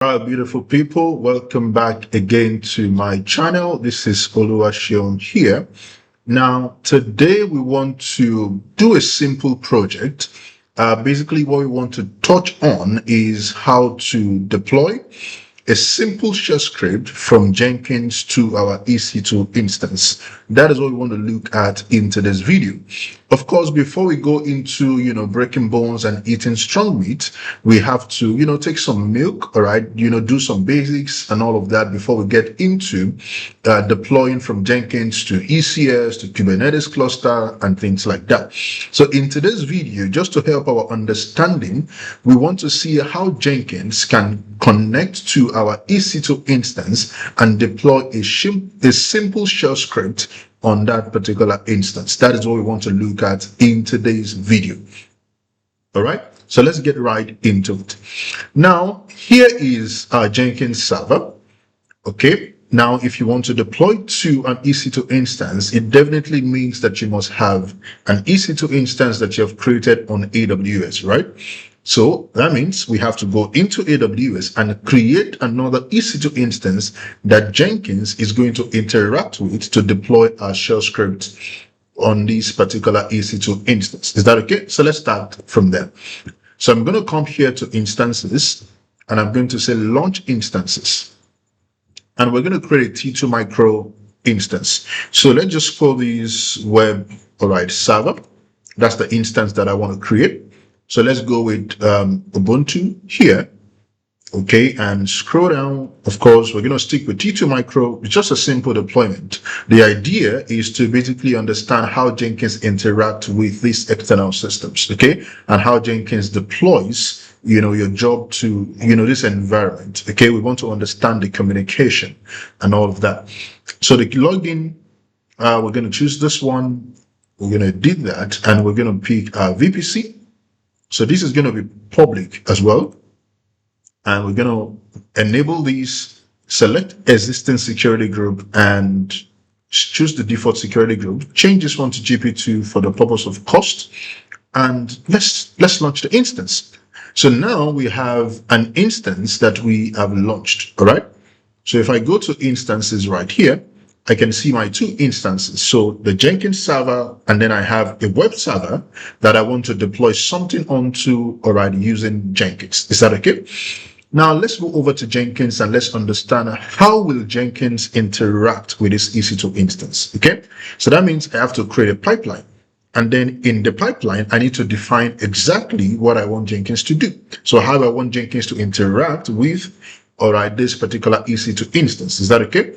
All right, beautiful people, welcome back again to my channel. This is Oluwaseun here. Now, today we want to do a simple project. Basically, what we want to touch on is how to deploy a simple shell script from Jenkins to our EC2 instance. That is what we want to look at in today's video. Of course, before we go into, breaking bones and eating strong meat, we have to, take some milk, all right, do some basics and all of that before we get into deploying from Jenkins to ECS to Kubernetes cluster and things like that. So in today's video, just to help our understanding, we want to see how Jenkins can connect to our EC2 instance and deploy a simple shell script on that particular instance. That is what we want to look at in today's video. All right, so let's get right into it. Now, here is our Jenkins server. Okay, now if you want to deploy to an EC2 instance, it definitely means that you must have an EC2 instance that you have created on AWS, right? So that means we have to go into AWS and create another EC2 instance that Jenkins is going to interact with to deploy our shell script on this particular EC2 instance. Is that okay? So let's start from there. So I'm going to come here to instances and I'm going to say launch instances. And we're going to create a T2 micro instance. So let's just call this web, all right, server. That's the instance that I want to create. So let's go with Ubuntu here, okay, and scroll down. Of course, we're going to stick with T2 Micro. It's just a simple deployment. The idea is to basically understand how Jenkins interact with these external systems, okay, and how Jenkins deploys, your job to, this environment, okay. We want to understand the communication and all of that. So the login, we're going to choose this one. We're going to edit that, and we're going to pick our VPC. So this is going to be public as well. And we're going to enable these, select existing security group and choose the default security group. Change this one to GP2 for the purpose of cost. And let's launch the instance. So now we have an instance that we have launched. All right. So if I go to instances right here, I can see my two instances. So the Jenkins server, and then I have a web server that I want to deploy something onto, all right, using Jenkins. Is that okay? Now let's go over to Jenkins and let's understand how will Jenkins interact with this EC2 instance. Okay. So that means I have to create a pipeline. And then in the pipeline, I need to define exactly what I want Jenkins to do. So how I want Jenkins to interact with, all right, this particular EC2 instance. Is that okay?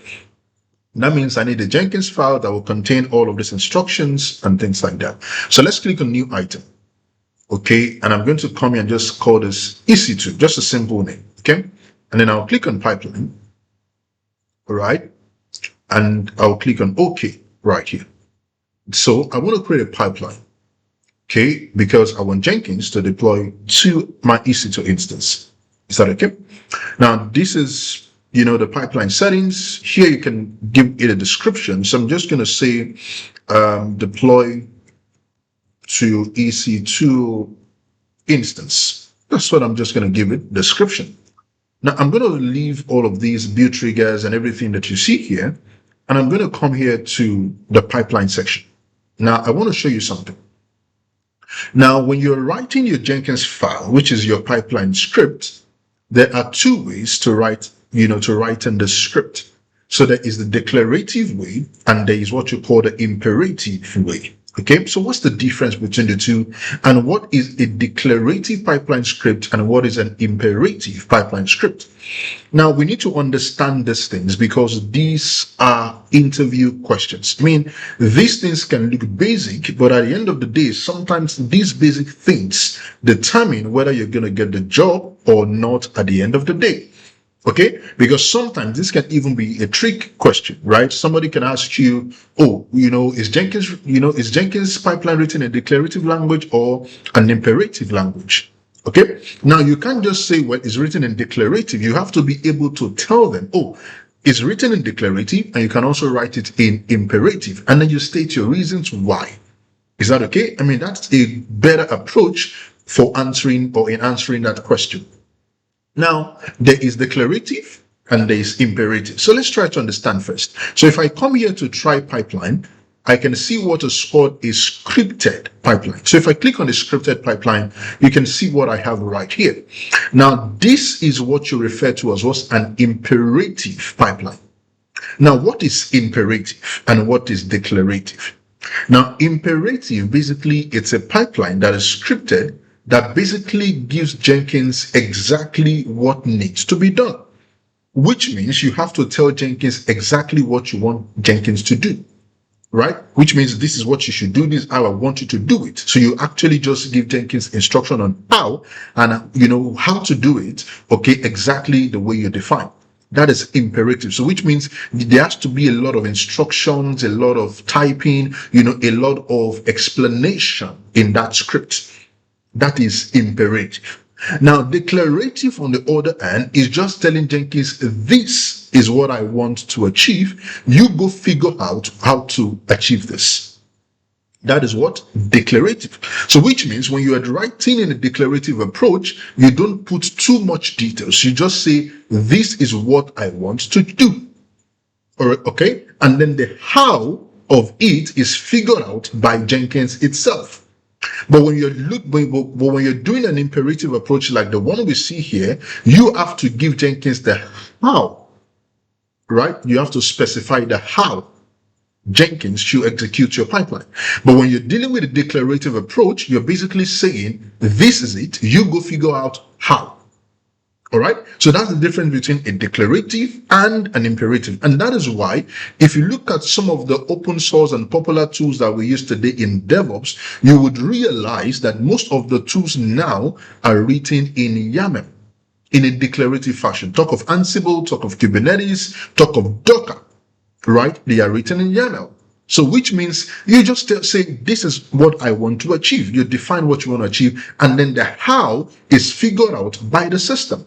That means I need a Jenkins file that will contain all of these instructions and things like that. So let's click on new item. Okay. And I'm going to come here and just call this EC2, just a simple name. Okay. And then I'll click on pipeline. All right. And I'll click on OK right here. So I want to create a pipeline. Okay. Because I want Jenkins to deploy to my EC2 instance. Is that okay? Now this is, the pipeline settings. Here you can give it a description. So I'm just going to say deploy to EC2 instance. That's what I'm just going to give it description. Now I'm going to leave all of these build triggers and everything that you see here. And I'm going to come here to the pipeline section. Now I want to show you something. Now, when you're writing your Jenkins file, which is your pipeline script, there are two ways to write in the script. So there is the declarative way and there is what you call the imperative way. Okay, so what's the difference between the two, and what is a declarative pipeline script and what is an imperative pipeline script? Now we need to understand these things because these are interview questions. I mean, these things can look basic, but at the end of the day, sometimes these basic things determine whether you're going to get the job or not at the end of the day. Okay, because sometimes this can even be a trick question, right? Somebody can ask you, oh, is Jenkins pipeline written in declarative language or an imperative language? Okay, now you can't just say, well, it's written in declarative. You have to be able to tell them, oh, it's written in declarative, and you can also write it in imperative, and then you state your reasons why. Is that okay? I mean, that's a better approach for answering that question. Now, there is declarative and there is imperative. So let's try to understand first. So if I come here to try pipeline, I can see what is called a scripted pipeline. So if I click on the scripted pipeline, you can see what I have right here. Now, this is what you refer to as what's an imperative pipeline. Now, what is imperative and what is declarative? Now, imperative, basically, it's a pipeline that is scripted that basically gives Jenkins exactly what needs to be done, which means you have to tell Jenkins exactly what you want Jenkins to do, right? Which means this is what you should do, this is how I want you to do it. So you actually just give Jenkins instruction on how and how to do it, okay, exactly the way you define. That is imperative. So which means there has to be a lot of instructions, a lot of typing, a lot of explanation in that script. That is imperative. Now, declarative, on the other hand, is just telling Jenkins, this is what I want to achieve. You go figure out how to achieve this. That is what? Declarative. So which means when you are writing in a declarative approach, you don't put too much details. You just say, this is what I want to do. All right, okay? And then the how of it is figured out by Jenkins itself. But when you're doing an imperative approach like the one we see here, you have to give Jenkins the how, right? You have to specify the how Jenkins should execute your pipeline. But when you're dealing with a declarative approach, you're basically saying, this is it, you go figure out how. All right. So that's the difference between a declarative and an imperative. And that is why, if you look at some of the open source and popular tools that we use today in DevOps, you would realize that most of the tools now are written in YAML, in a declarative fashion. Talk of Ansible, talk of Kubernetes, talk of Docker, right? They are written in YAML. So which means you just say, this is what I want to achieve. You define what you want to achieve, and then the how is figured out by the system.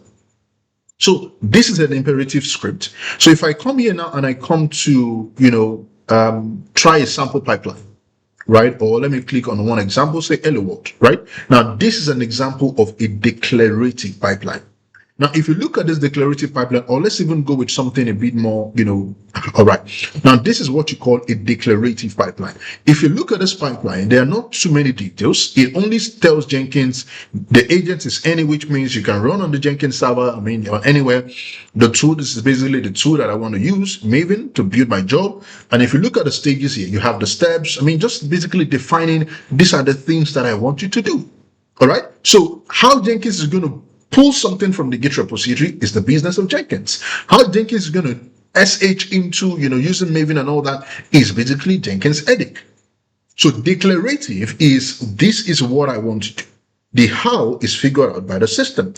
So this is an imperative script. So if I come here now and I come to, try a sample pipeline, right? Or let me click on one example, say hello world, right? Now, this is an example of a declarative pipeline. Now, if you look at this declarative pipeline, or let's even go with something a bit more, all right. Now, this is what you call a declarative pipeline. If you look at this pipeline, there are not too many details. It only tells Jenkins the agent is any, which means you can run on the Jenkins server, or anywhere. The tool, this is basically the tool that I want to use, Maven, to build my job. And if you look at the stages here, you have the steps. Just basically defining these are the things that I want you to do. All right. So how Jenkins is going to pull something from the Git repository is the business of Jenkins. How Jenkins is going to SH into, using Maven and all that is basically Jenkins' edict. So declarative is, this is what I want to do. The how is figured out by the system.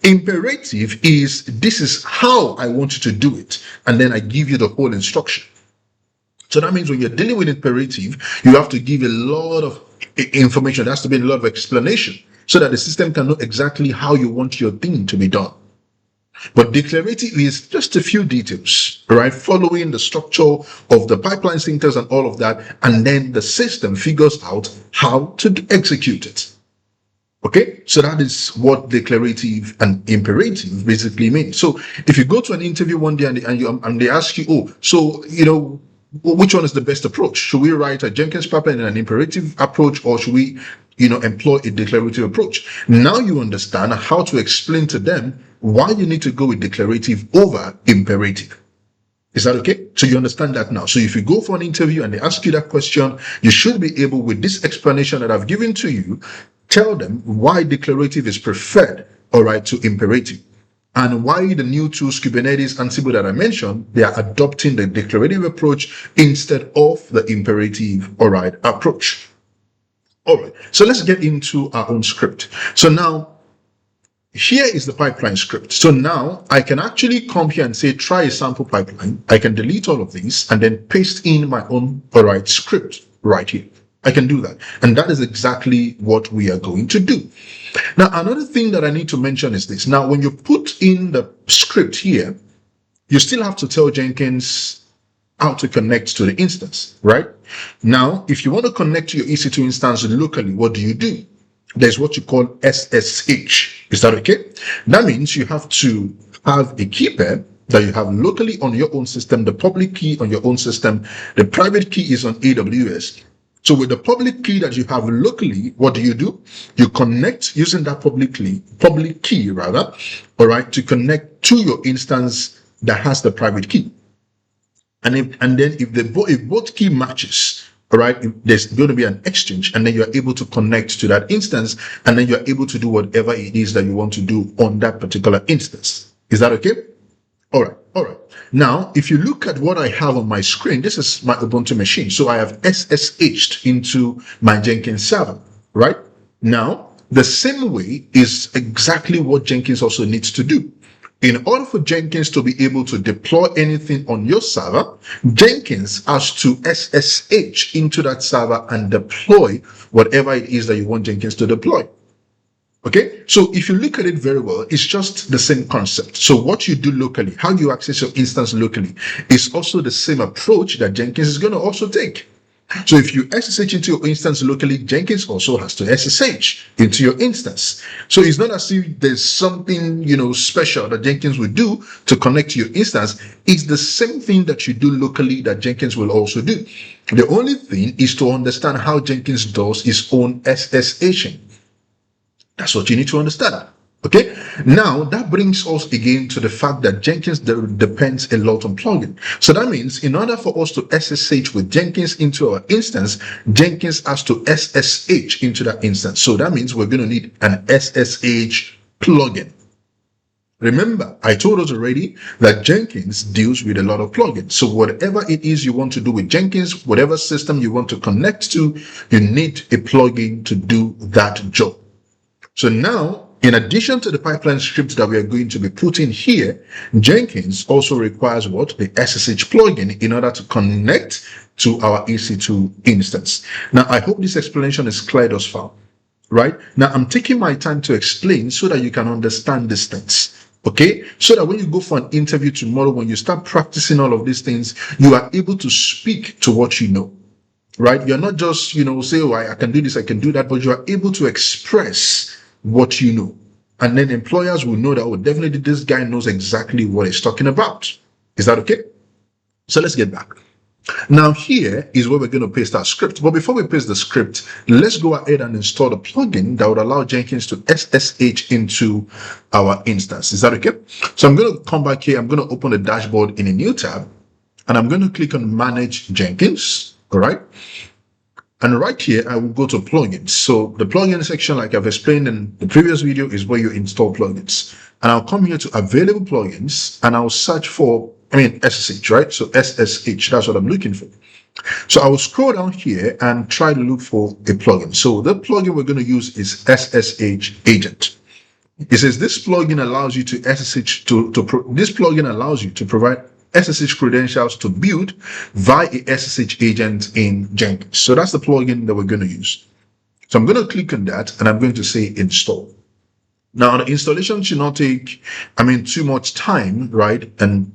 Imperative is, this is how I want you to do it. And then I give you the whole instruction. So that means when you're dealing with imperative, you have to give a lot of information. There has to be a lot of explanation, so that the system can know exactly how you want your thing to be done. But declarative is just a few details, right? Following the structure of the pipeline syntax and all of that, and then the system figures out how to execute it. Okay, so that is what declarative and imperative basically mean. So if you go to an interview one day and they ask you, which one is the best approach? Should we write a Jenkins pipeline in an imperative approach, or should we employ a declarative approach? Now you understand how to explain to them why you need to go with declarative over imperative. Is that okay? So you understand that now. So if you go for an interview and they ask you that question, you should be able, with this explanation that I've given to you, tell them why declarative is preferred, all right, to imperative. And why the new tools, Kubernetes, Ansible that I mentioned, they are adopting the declarative approach instead of the imperative, all right, approach. All right, so let's get into our own script. So now, here is the pipeline script. So now I can actually come here and say, try a sample pipeline. I can delete all of these and then paste in my own, all right, script right here. I can do that. And that is exactly what we are going to do. Now, another thing that I need to mention is this. Now, when you put in the script here, you still have to tell Jenkins how to connect to the instance, right? Now, if you want to connect to your EC2 instance locally, what do? there's what you call SSH. Is that okay? That means you have to have a key pair that you have locally on your own system, the public key on your own system, the private key is on AWS. So with the public key that you have locally, what do? You connect using that public key, all right, to connect to your instance that has the private key. And then if both key matches, all right, there's going to be an exchange, and then you're able to connect to that instance, and then you're able to do whatever it is that you want to do on that particular instance. Is that okay? All right. Now, if you look at what I have on my screen, this is my Ubuntu machine. So I have SSH'd into my Jenkins server, right? Now, the same way is exactly what Jenkins also needs to do. In order for Jenkins to be able to deploy anything on your server, Jenkins has to SSH into that server and deploy whatever it is that you want Jenkins to deploy. Okay, so if you look at it very well, it's just the same concept. So what you do locally, how you access your instance locally, is also the same approach that Jenkins is going to also take. So if you SSH into your instance locally, Jenkins also has to SSH into your instance. So it's not as if there's something, special that Jenkins will do to connect to your instance. It's the same thing that you do locally that Jenkins will also do. The only thing is to understand how Jenkins does its own SSHing. That's what you need to understand. Okay, now that brings us again to the fact that Jenkins depends a lot on plugin. So that means in order for us to SSH with Jenkins into our instance, Jenkins has to SSH into that instance. So that means we're going to need an SSH plugin. Remember, I told us already that Jenkins deals with a lot of plugins. So whatever it is you want to do with Jenkins, whatever system you want to connect to, you need a plugin to do that job. So now, in addition to the pipeline scripts that we are going to be putting here, Jenkins also requires what? The SSH plugin in order to connect to our EC2 instance. Now, I hope this explanation is clear thus far, right? Now, I'm taking my time to explain so that you can understand these things, okay? So that when you go for an interview tomorrow, when you start practicing all of these things, you are able to speak to what you know, right? You're not just, say, oh, I can do this, I can do that, but you are able to express what you know. And then employers will know that, oh, definitely this guy knows exactly what he's talking about. Is that okay? So let's get back. Now here is where we're going to paste our script. But before we paste the script, let's go ahead and install the plugin that would allow Jenkins to SSH into our instance. Is that okay? So I'm going to come back here. I'm going to open the dashboard in a new tab, and I'm going to click on Manage Jenkins. All right. And right here, I will go to plugins. So the plugin section, like I've explained in the previous video, is where you install plugins. And I'll come here to available plugins, and I'll search for, SSH, right? So SSH, that's what I'm looking for. So I will scroll down here and try to look for a plugin. So the plugin we're going to use is ssh-agent. It says this plugin allows you to this plugin allows you to provide SSH credentials to build via a SSH agent in Jenkins. So that's the plugin that we're going to use. So I'm going to click on that, and I'm going to say install. Now the installation should not take, too much time, right? And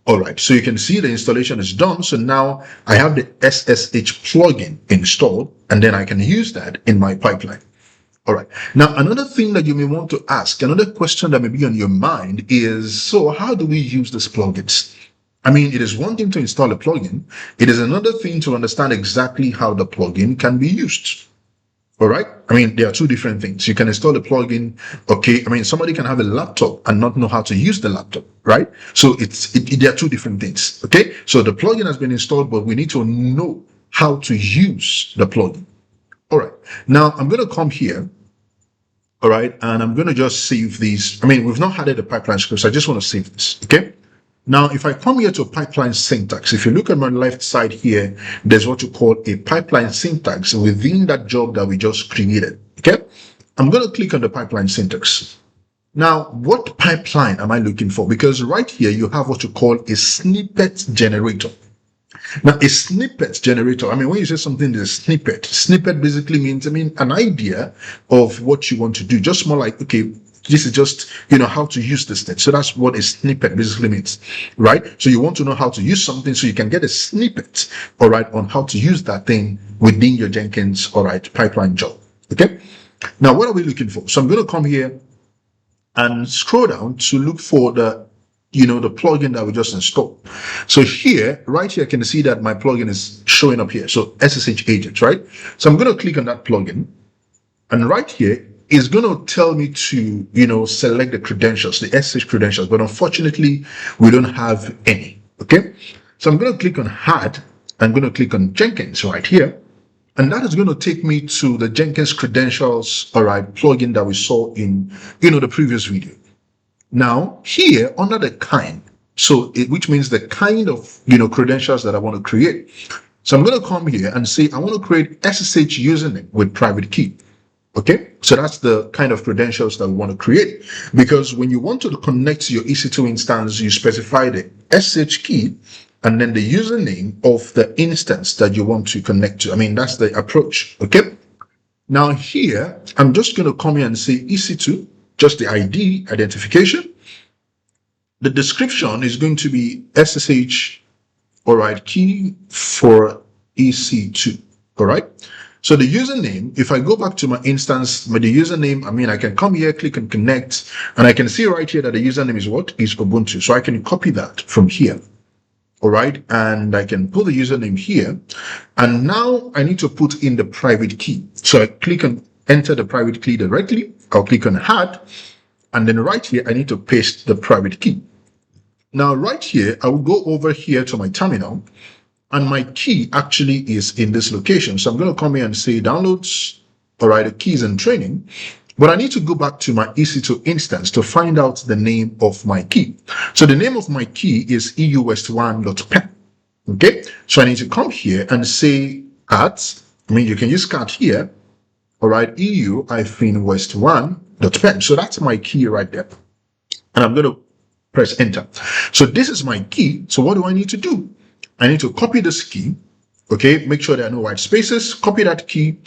all right. So you can see the installation is done. So now I have the SSH plugin installed, and then I can use that in my pipeline. All right. Now, another thing that you may want to ask, another question that may be on your mind is, so how do we use these plugins? It is one thing to install a plugin. It is another thing to understand exactly how the plugin can be used. All right. There are two different things. You can install a plugin. Okay. Somebody can have a laptop and not know how to use the laptop, right? So there are two different things. Okay. So the plugin has been installed, but we need to know how to use the plugin. All right. Now I'm going to come here. All right. And I'm going to just save these. We've not added the pipeline scripts. I just want to save this. Okay. Now, if I come here to pipeline syntax, if you look at my left side here, there's what you call a pipeline syntax within that job that we just created. Okay. I'm going to click on the pipeline syntax. Now, what pipeline am I looking for? Because right here, you have what you call a snippet generator. Now, a snippet generator, when you say something is a snippet basically means, an idea of what you want to do, just more like, okay, this is just, how to use this thing. So that's what a snippet basically means, right? So you want to know how to use something so you can get a snippet, all right, on how to use that thing within your Jenkins, all right, pipeline job, okay? Now, what are we looking for? So I'm going to come here and scroll down to look for the the plugin that we just installed. So here, right here, I can see that my plugin is showing up here. So ssh-agent, right? So I'm going to click on that plugin, and right here is going to tell me to select the credentials, the ssh credentials, but unfortunately we don't have any. Okay, so I'm going to click on add. I'm going to click on Jenkins right here, and that is going to take me to the Jenkins credentials, all right, plugin that we saw in the previous video. Now here under the kind, which means the kind of credentials that I want to create. So I'm going to come here and say I want to create SSH username with private key. Okay, so that's the kind of credentials that we want to create, because when you want to connect to your EC2 instance, you specify the SSH key and then the username of the instance that you want to connect to. I mean, that's the approach. Okay, now here I'm just going to come here and say EC2, just the ID identification. The description is going to be SSH, all right, key for EC2, all right. So the username, if I go back to my instance, the username, I mean, I can come here, click and connect, and I can see right here that the username is what? Is Ubuntu. So I can copy that from here, all right, and I can put the username here, and now I need to put in the private key. So I click and enter the private key directly. I'll click on add, and then right here, I need to paste the private key. Now, right here, I will go over here to my terminal, and my key actually is in this location. So I'm going to come here and say downloads, all right, the keys and training. But I need to go back to my EC2 instance to find out the name of my key. So the name of my key is eust1.pen. Okay, so I need to come here and say cat. I mean, you can use cat here. All right, eu-west1.pen. So that's my key right there. And I'm going to press enter. So this is my key. So what do I need to do? I need to copy this key. Okay, make sure there are no white spaces. Copy that key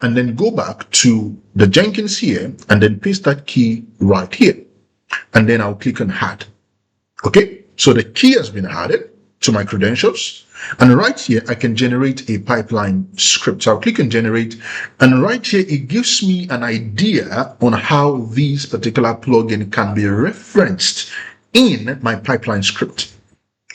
and then go back to the Jenkins here and then paste that key right here. And then I'll click on add. Okay, so the key has been added to my credentials. And right here, I can generate a pipeline script. So I'll click on generate. And right here, it gives me an idea on how these particular plugin can be referenced in my pipeline script.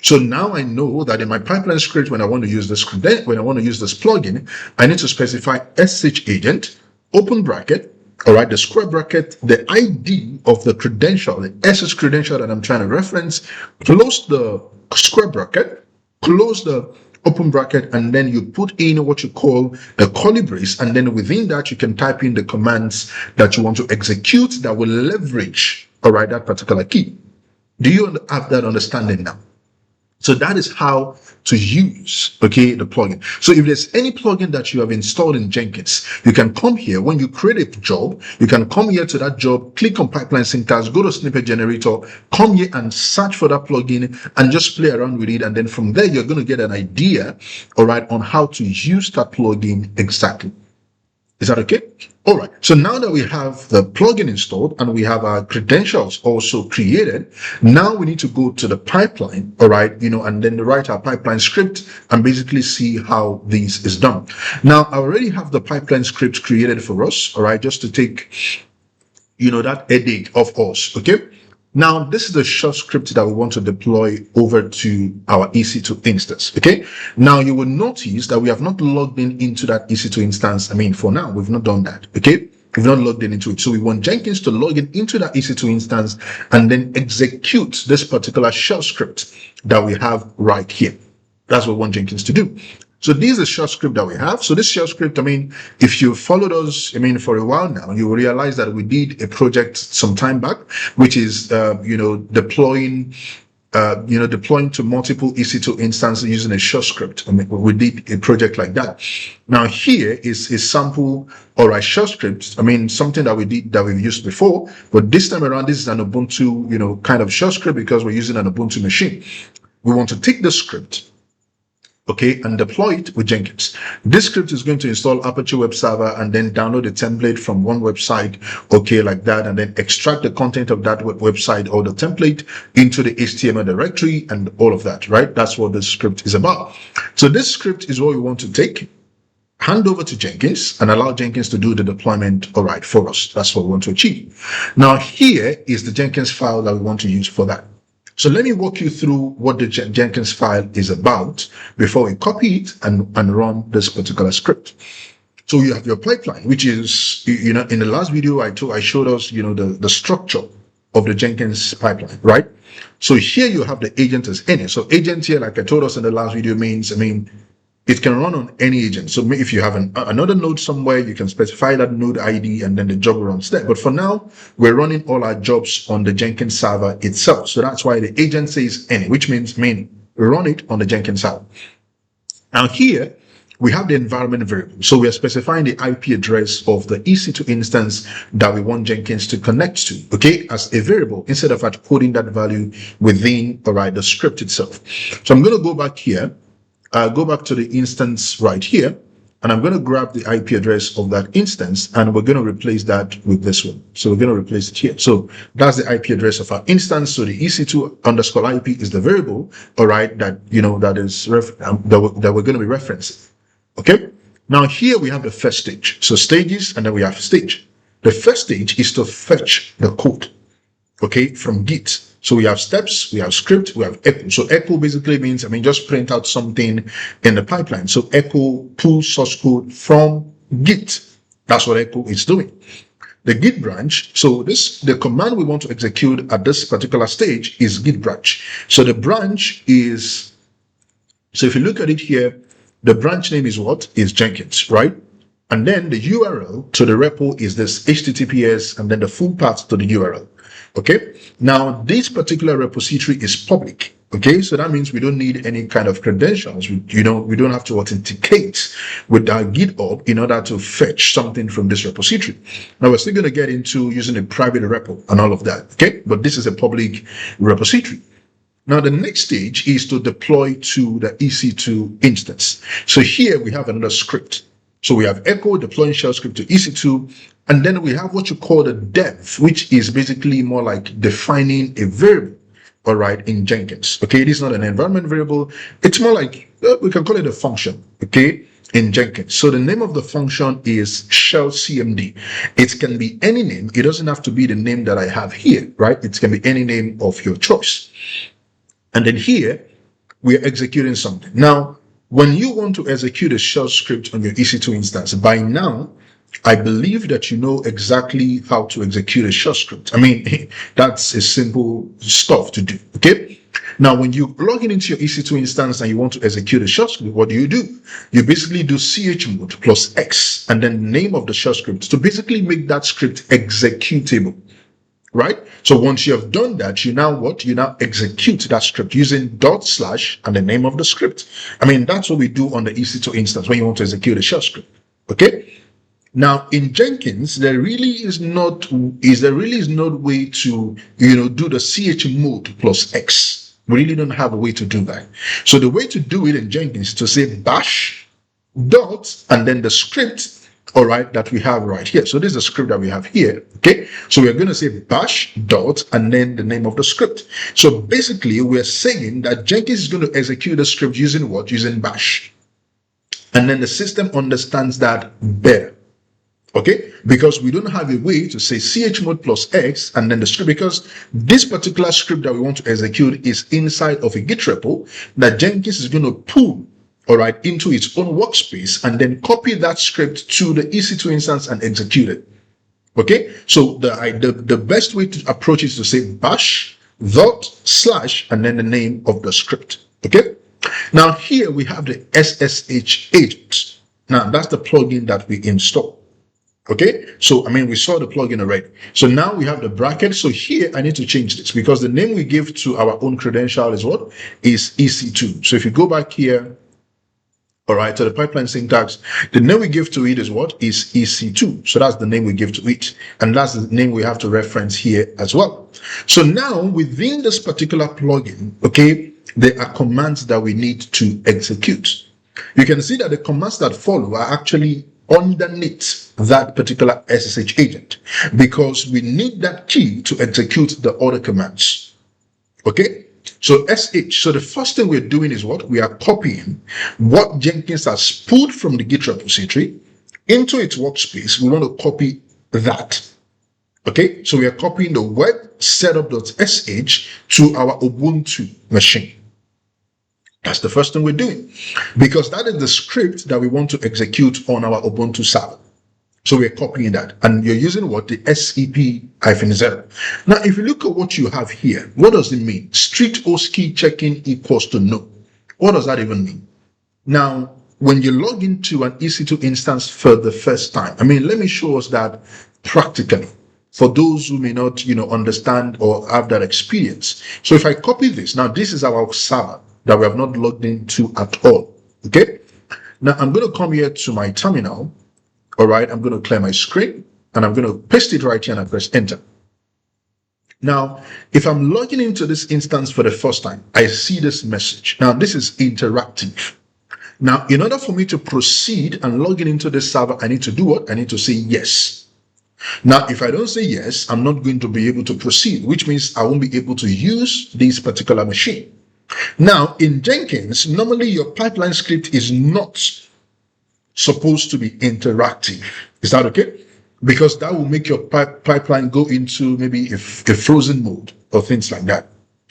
So now I know that in my pipeline script, when I want to use this plugin, I need to specify ssh-agent, open bracket, all right, the square bracket, the ID of the credential, the SS credential that I'm trying to reference, close the square bracket, close the open bracket, and then you put in what you call the curly brace, and then within that you can type in the commands that you want to execute that will leverage, all right, that particular key. Do you have that understanding now? So that is how to use, okay, the plugin. So if there's any plugin that you have installed in Jenkins, you can come here. When you create a job, you can come here to that job, click on pipeline syntax, go to snippet generator, come here and search for that plugin and just play around with it. And then from there, you're going to get an idea, all right, on how to use that plugin exactly. Is that okay? All right. So now that we have the plugin installed and we have our credentials also created, now we need to go to the pipeline, all right, and then write our pipeline script and basically see how this is done. Now, I already have the pipeline script created for us, all right, just to take, that headache off us, okay? Now, this is the shell script that we want to deploy over to our EC2 instance, okay? Now, you will notice that we have not logged into that EC2 instance. I mean, for now, we've not done that, okay? We've not logged into it. So we want Jenkins to log into that EC2 instance and then execute this particular shell script that we have right here. That's what we want Jenkins to do. So this is a shell script that we have. So this shell script, I mean, if you followed us, for a while now, you will realize that we did a project some time back, which is, deploying to multiple EC2 instances using a shell script. I mean, we did a project like that. Now here is a sample or a shell script. I mean, something that we've used before, but this time around, this is an Ubuntu, kind of shell script because we're using an Ubuntu machine. We want to take the script, okay, and deploy it with Jenkins. This script is going to install Apache web server and then download the template from one website, okay, like that, and then extract the content of that website or the template into the HTML directory and all of that, right? That's what this script is about. So this script is what we want to take, hand over to Jenkins and allow Jenkins to do the deployment, all right, for us. That's what we want to achieve. Now, here is the Jenkins file that we want to use for that. So let me walk you through what the Jenkins file is about before we copy it and run this particular script. So you have your pipeline, which is, in the last video I showed us, the structure of the Jenkins pipeline, right? So here you have the agent as any. So agent here, like I told us in the last video, means, it can run on any agent. So if you have another node somewhere, you can specify that node ID and then the job runs there. But for now, we're running all our jobs on the Jenkins server itself. So that's why the agent says any, which means run it on the Jenkins server. Now here, we have the environment variable. So we are specifying the IP address of the EC2 instance that we want Jenkins to connect to, okay, as a variable instead of putting that value within, all right, the script itself. So I'm going to go back here. Go back to the instance right here, and I'm going to grab the IP address of that instance, and we're going to replace that with this one. So we're going to replace it here. So that's the IP address of our instance. So the EC2_IP is the variable, all right, that that we're going to be referencing. Okay. Now here we have the first stage. So stages, and then we have stage. The first stage is to fetch the code, okay, from Git. So we have steps, we have script, we have echo. So echo basically means, just print out something in the pipeline. So echo pull source code from Git. That's what echo is doing. The Git branch, so the command we want to execute at this particular stage is Git branch. So the branch is, so if you look at it here, the branch name is what? Is Jenkins, right? And then the URL to the repo is this HTTPS and then the full path to the URL. Okay, now this particular repository is public. Okay, so that means we don't need any kind of credentials. We don't have to authenticate with our GitHub in order to fetch something from this repository. Now we're still going to get into using a private repo and all of that. Okay, but this is a public repository. Now the next stage is to deploy to the EC2 instance. So here we have another script. So we have echo deploying shell script to EC2, and then we have what you call the dev, which is basically more like defining a variable, all right, in Jenkins. Okay, it is not an environment variable. It's more like, we can call it a function, okay, in Jenkins. So the name of the function is shell CMD. It can be any name. It doesn't have to be the name that I have here, right? It can be any name of your choice. And then here, we're executing something. Now, when you want to execute a shell script on your EC2 instance, by now, I believe that you know exactly how to execute a shell script. That's a simple stuff to do, okay? Now, when you log into your EC2 instance and you want to execute a shell script, what do? You basically do chmod plus X and then the name of the shell script to basically make that script executable. Right? So once you have done that, you now execute that script using // and the name of the script. That's what we do on the EC2 instance when you want to execute a shell script. Okay? Now in Jenkins, there really is not way to do the chmod plus X. We really don't have a way to do that. So the way to do it in Jenkins is to say bash dot and then the script, all right, that we have right here. So this is the script that we have here, okay? So we're going to say bash dot and then the name of the script. So basically, we're saying that Jenkins is going to execute the script using what? Using bash. And then the system understands that better, okay? Because we don't have a way to say chmod plus X and then the script, because this particular script that we want to execute is inside of a Git repo that Jenkins is going to pull, all right, into its own workspace and then copy that script to the EC2 instance and execute it. Okay, so the best way to approach it is to say bash // and then the name of the script. Okay, now here we have the ssh-agent. Now that's the plugin that we install. Okay, so we saw the plugin already. So now we have the bracket. So here I need to change this because the name we give to our own credential is what? Is EC2. So if you go back here, all right, so the pipeline syntax, the name we give to it is what? Is EC2. So that's the name we give to it. And that's the name we have to reference here as well. So now within this particular plugin, okay, there are commands that we need to execute. You can see that the commands that follow are actually underneath that particular SSH agent because we need that key to execute the other commands. Okay? So sh, so the first thing we're doing is what? We are copying what Jenkins has pulled from the Git repository into its workspace. We want to copy that. Okay, so we are copying the web setup.sh to our Ubuntu machine. That's the first thing we're doing, because that is the script that we want to execute on our Ubuntu server. So we're copying that, and you're using what? The SEP-0. Now, if you look at what you have here, what does it mean? Strict host key checking equals to no. What does that even mean? Now, when you log into an EC2 instance for the first time, let me show us that practically for those who may not, understand or have that experience. So if I copy this, now this is our server that we have not logged into at all. Okay. Now I'm going to come here to my terminal. All right. I'm going to clear my screen and I'm going to paste it right here and I press enter. Now, if I'm logging into this instance for the first time, I see this message. Now, this is interactive. Now, in order for me to proceed and log into this server, I need to do what? I need to say yes. Now, if I don't say yes, I'm not going to be able to proceed, which means I won't be able to use this particular machine. Now, in Jenkins, normally your pipeline script is not supposed to be interactive. Is that okay? Because that will make your pipeline go into maybe a frozen mode or things like that.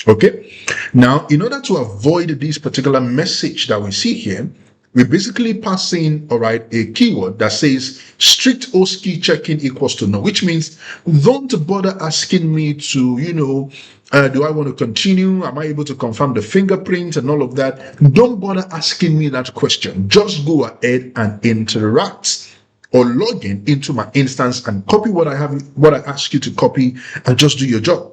Okay. Now, in order to avoid this particular message that we see here, we basically pass in, all right, a keyword that says strict host key checking equals to no, which means don't bother asking me to, do I want to continue? Am I able to confirm the fingerprint and all of that? Don't bother asking me that question. Just go ahead and interact or log in into my instance and copy what I ask you to copy and just do your job.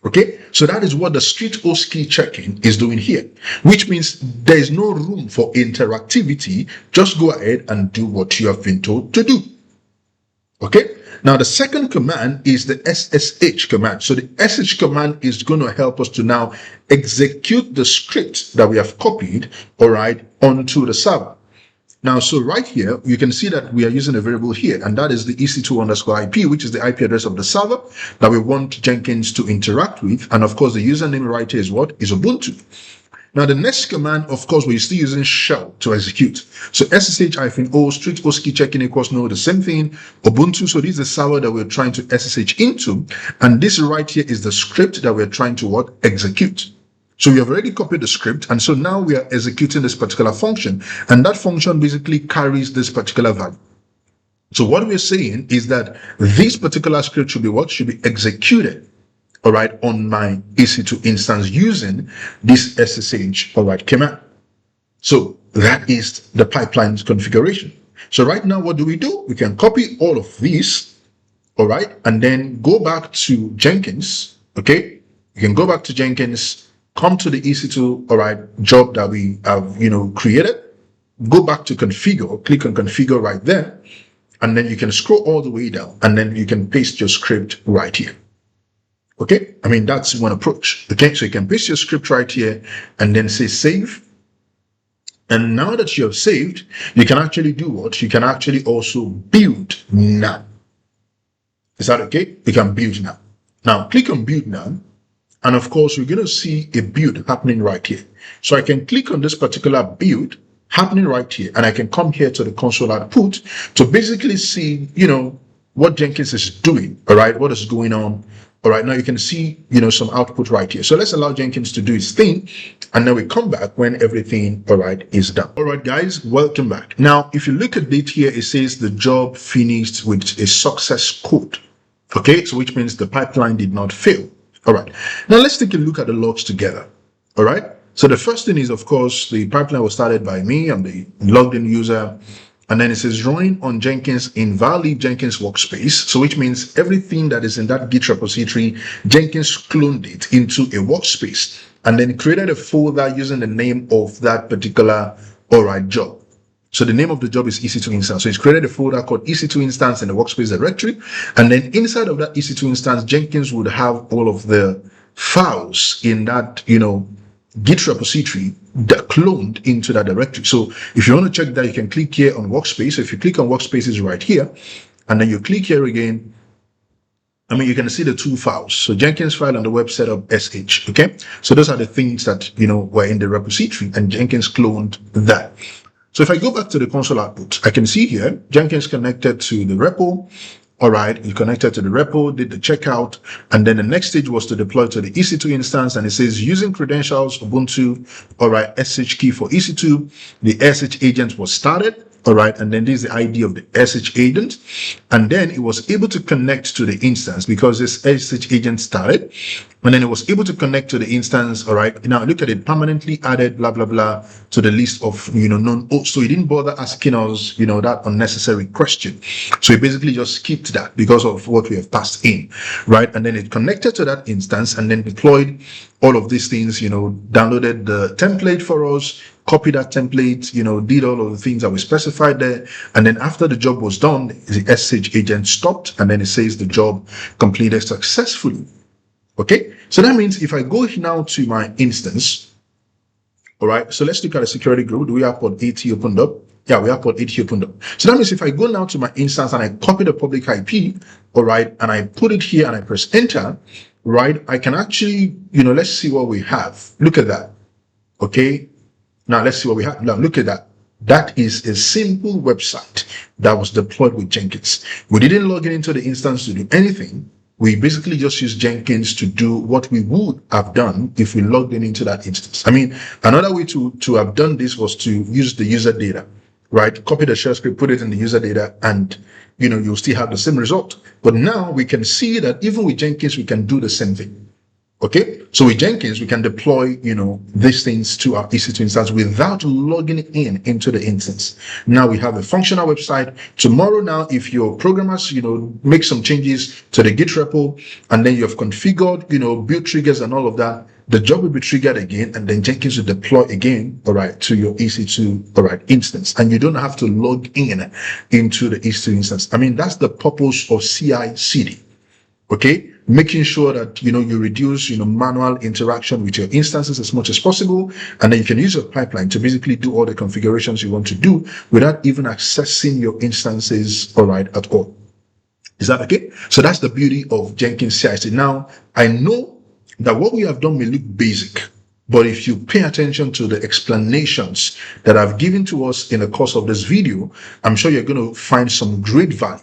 Okay, so that is what the strict host key checking is doing here, which means there is no room for interactivity. Just go ahead and do what you have been told to do. Okay, now the second command is the ssh command. So the ssh command is going to help us to now execute the script that we have copied, all right, onto the server. Now, so right here, you can see that we are using a variable here, and that is the EC2_IP, which is the IP address of the server that we want Jenkins to interact with. And of course, the username right here is what? Is Ubuntu. Now, the next command, of course, we're still using shell to execute. So ssh-o strict host key checking equals no, the same thing, Ubuntu. So this is the server that we're trying to ssh into. And this right here is the script that we're trying to what? Execute. So we have already copied the script, and so now we are executing this particular function, and that function basically carries this particular value. So what we're saying is that this particular script should be what? Should be executed, all right, on my EC2 instance using this ssh, all right, command. So that is the pipeline's configuration. So right now, what do? We can copy all of these, all right, and then go back to Jenkins, okay? You can go back to Jenkins, come to the EC2, all right, job that we have, created, go back to configure, click on configure right there, and then you can scroll all the way down, and then you can paste your script right here. Okay, that's one approach. Okay, so you can paste your script right here and then say save. And now that you have saved, you can actually do what? You can actually also build now. Is that okay? You can build now. Now click on build now. And of course, we're going to see a build happening right here. So I can click on this particular build happening right here, and I can come here to the console output to basically see, what Jenkins is doing, all right, what is going on. All right, now you can see, some output right here. So let's allow Jenkins to do his thing, and then we come back when everything, all right, is done. All right, guys, welcome back. Now, if you look at it here, it says the job finished with a success code. Okay, so which means the pipeline did not fail. All right, now let's take a look at the logs together. All right, so the first thing is, of course, the pipeline was started by me. I'm the logged in user. And then it says running on Jenkins invalid Jenkins workspace. So which means everything that is in that Git repository, Jenkins cloned it into a workspace and then created a folder using the name of that particular, all right, job. So the name of the job is EC2 instance. So it's created a folder called EC2 instance in the workspace directory. And then inside of that EC2 instance, Jenkins would have all of the files in that, Git repository that cloned into that directory. So if you want to check that, you can click here on workspace. So if you click on workspaces right here, and then you click here again, I mean, you can see the two files. So Jenkins file and the web setup sh. Okay. So those are the things that, were in the repository, and Jenkins cloned that. So if I go back to the console output, I can see here, Jenkins connected to the repo. All right, he connected to the repo, did the checkout, and then the next stage was to deploy to the EC2 instance, and it says using credentials, Ubuntu, all right, SH key for EC2, the ssh-agent was started, all right, and then this is the ID of the ssh-agent, and then it was able to connect to the instance because this ssh-agent started, and then it was able to connect to the instance, all right. Now look at it, permanently added, blah, blah, blah, to the list of, known, so he didn't bother asking us, that unnecessary question. So he basically just skipped that because of what we have passed in, right? And then it connected to that instance and then deployed all of these things, downloaded the template for us, copied that template, did all of the things that we specified there. And then after the job was done, the ssh-agent stopped, and then it says the job completed successfully. Okay, so that means if I go now to my instance, all right, so let's look at the security group. Do we have port 80 opened up? Yeah, we have port 80 opened up. So that means if I go now to my instance and I copy the public IP, all right, and I put it here and I press enter, right, I can actually, let's see what we have. Look at that. Okay, now let's see what we have. Now look at that. That is a simple website that was deployed with Jenkins. We didn't log in into the instance to do anything. We basically just use Jenkins to do what we would have done if we logged in into that instance. I mean, another way to have done this was to use the user data, right? Copy the shell script, put it in the user data, and you'll still have the same result. But now we can see that even with Jenkins, we can do the same thing. Okay, so with Jenkins, we can deploy, these things to our EC2 instance without logging in into the instance. Now we have a functional website. Tomorrow now, if your programmers, make some changes to the Git repo, and then you have configured, build triggers and all of that, the job will be triggered again, and then Jenkins will deploy again, all right, to your EC2, all right, instance. And you don't have to log in into the EC2 instance. I mean, that's the purpose of CI/CD. Okay, making sure that you reduce manual interaction with your instances as much as possible, and then you can use your pipeline to basically do all the configurations you want to do without even accessing your instances, all right, at all. Is that okay? So that's the beauty of Jenkins CI/CD. Now I know that what we have done may look basic, but if you pay attention to the explanations that I've given to us in the course of this video, I'm sure you're going to find some great value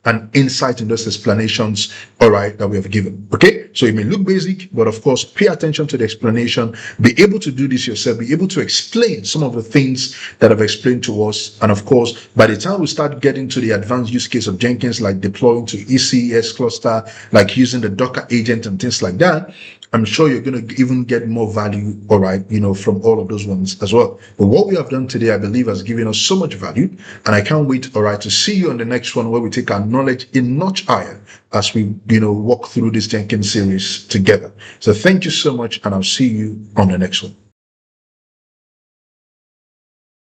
and insight in those explanations, all right, that we have given. Okay, so it may look basic, but of course, pay attention to the explanation, be able to do this yourself, be able to explain some of the things that I've explained to us. And of course, by the time we start getting to the advanced use case of Jenkins, like deploying to ECS cluster, like using the Docker agent and things like that, I'm sure you're going to even get more value, all right, from all of those ones as well. But what we have done today, I believe, has given us so much value, and I can't wait, all right, to see you on the next one where we take our knowledge a notch higher as we, walk through this Jenkins series together. So thank you so much, and I'll see you on the next one.